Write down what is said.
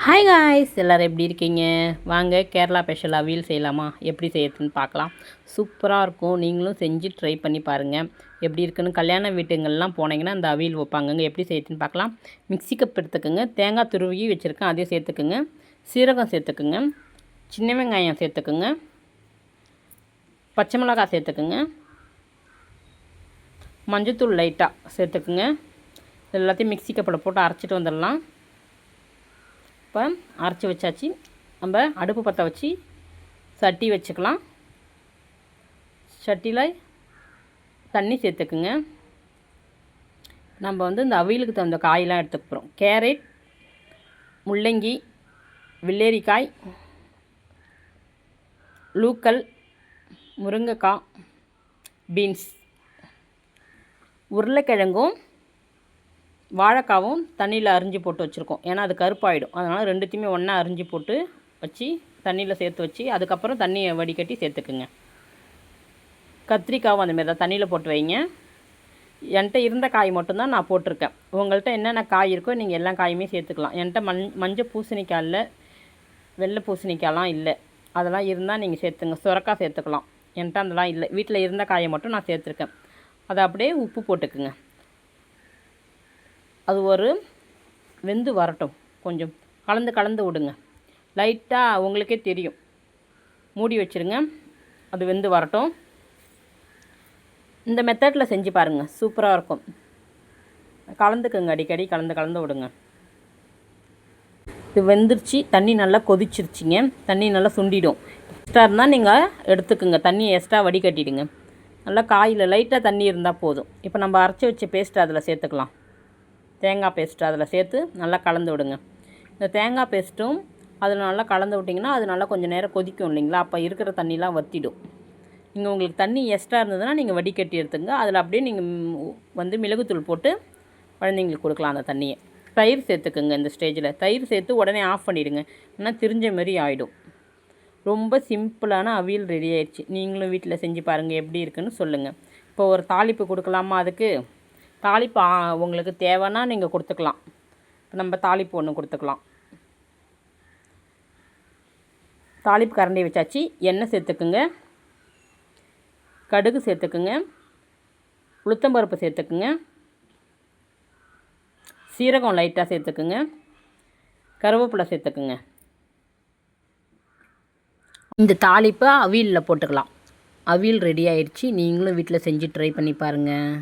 Hi guys, எல்லோரும் எப்படி இருக்கீங்க? வாங்க கேரளா ஸ்பெஷல் அவியல் செய்யலாமா? எப்படி செய்யறதுன்னு பார்க்கலாம். சூப்பராக இருக்கும். நீங்களும் செஞ்சு ட்ரை பண்ணி பாருங்கள் எப்படி இருக்குன்னு. கல்யாண வீட்டுங்கள்லாம் போனீங்கன்னா அந்த அவியல் வைப்பாங்கங்க. எப்படி செய்யறதுன்னு பார்க்கலாம். மிக்ஸி கப் எடுத்துக்கோங்க. தேங்காய் துருவி வச்சுருக்கேன், அதையும் சேர்த்துக்குங்க. சீரகம் சேர்த்துக்குங்க. சின்ன வெங்காயம் சேர்த்துக்குங்க. பச்சை மிளகாய் சேர்த்துக்குங்க. மஞ்சத்தூள் லைட்டாக சேர்த்துக்குங்க. எல்லாத்தையும் மிக்ஸி கப்பில் போட்டு அரைச்சிட்டு வந்துடலாம். இப்போ அரைச்சி வச்சாச்சு. நம்ம அடுப்பு பற்ற வச்சு சட்டி வச்சுக்கலாம். சட்டியில் தண்ணி சேர்த்துக்குங்க. நம்ம இந்த அவியலுக்கு தகுந்த காயெலாம் எடுத்துக்க போகிறோம். கேரட், முள்ளங்கி, வெள்ளரிக்காய், லூக்கல், முருங்கைக்காய், பீன்ஸ், உருளைக்கிழங்கும் வாழைக்காவும் தண்ணியில் அரிஞ்சு போட்டு வச்சுருக்கோம். ஏன்னா அது கருப்பாயிடும். அதனால் ரெண்டுத்தையுமே ஒன்றா அரிஞ்சு போட்டு வச்சு தண்ணியில் சேர்த்து வச்சு அதுக்கப்புறம் தண்ணியை வடிகட்டி சேர்த்துக்குங்க. கத்திரிக்காவும் அந்தமாரி தான் தண்ணியில் போட்டு வைங்க. என்கிட்ட இருந்த காய் மட்டும்தான் நான் போட்டிருக்கேன். உங்கள்கிட்ட என்னென்ன காய் இருக்கோ நீங்கள் எல்லா காயுமே சேர்த்துக்கலாம். என்கிட்ட மஞ்சள் பூசணிக்காய் இல்லை, வெள்ளை பூசணிக்காயெலாம் இல்லை. அதெல்லாம் இருந்தால் நீங்கள் சேர்த்துங்க. சுரக்காய் சேர்த்துக்கலாம். என்கிட்ட அதெல்லாம் இல்லை. வீட்டில் இருந்த காயை மட்டும் நான் சேர்த்துருக்கேன். அதை அப்படியே உப்பு போட்டுக்குங்க. அது ஒரு வெந்து வரட்டும். கொஞ்சம் கலந்து விடுங்க. லைட்டாக உங்களுக்கே தெரியும். மூடி வச்சுருங்க. அது வெந்து வரட்டும். இந்த மெத்தடில் செஞ்சு பாருங்கள், சூப்பராக இருக்கும். கலந்துக்குங்க, அடிக்கடி கலந்து விடுங்க. இது வெந்துருச்சு. தண்ணி நல்லா கொதிச்சிருச்சிங்க. தண்ணி நல்லா சுண்டிடும். எக்ஸ்ட்ரா இருந்தால் நீங்கள் எடுத்துக்குங்க. தண்ணியை எக்ஸ்ட்ரா வடிகட்டிடுங்க. நல்லா காயில் லைட்டாக தண்ணி இருந்தால் போதும். இப்போ நம்ம அரைச்சி வச்ச பேஸ்ட்டு அதில் சேர்த்துக்கலாம். தேங்காய் பேஸ்ட்டு அதில் சேர்த்து நல்லா கலந்து விடுங்க. இந்த தேங்காய் பேஸ்ட்டும் அதில் நல்லா கலந்து விட்டிங்கன்னா அது நல்லா கொஞ்சம் நேரம் கொதிக்கும் இல்லைங்களா? அப்போ இருக்கிற தண்ணிலாம் வற்றிடும். நீங்கள் உங்களுக்கு தண்ணி எக்ஸ்ட்ரா இருந்ததுன்னா நீங்கள் வடிகட்டி எடுத்துங்க. அதில் அப்படியே நீங்கள் மிளகுத்தூள் போட்டு குழந்தைங்களுக்கு கொடுக்கலாம் அந்த தண்ணியை. தயிர் சேர்த்துக்குங்க. இந்த ஸ்டேஜில் தயிர் சேர்த்து உடனே ஆஃப் பண்ணிவிடுங்க. ஏன்னா திரிஞ்ச மாரி ஆகிடும். ரொம்ப சிம்பிளான அவியல் ரெடி ஆயிடுச்சு. நீங்களும் வீட்டில் செஞ்சு பாருங்கள், எப்படி இருக்குன்னு சொல்லுங்கள். இப்போ ஒரு தாளிப்பு கொடுக்கலாமா? அதுக்கு தாளிப்பு உங்களுக்கு தேவைன்னா நீங்கள் கொடுத்துக்கலாம். இப்போ நம்ம தாளிப்பு ஒன்று கொடுத்துக்கலாம். தாளிப்பு கரண்டி வச்சாச்சு. எண்ணெய் சேர்த்துக்குங்க. கடுகு சேர்த்துக்குங்க. உளுத்தம்பருப்பு சேர்த்துக்குங்க. சீரகம் லைட்டாக சேர்த்துக்குங்க. கருவேப்பிலை சேர்த்துக்குங்க. இந்த தாளிப்பை அவியலில் போட்டுக்கலாம். அவியல் ரெடி ஆயிடுச்சு. நீங்களும் வீட்டில் செஞ்சு ட்ரை பண்ணி பாருங்கள்.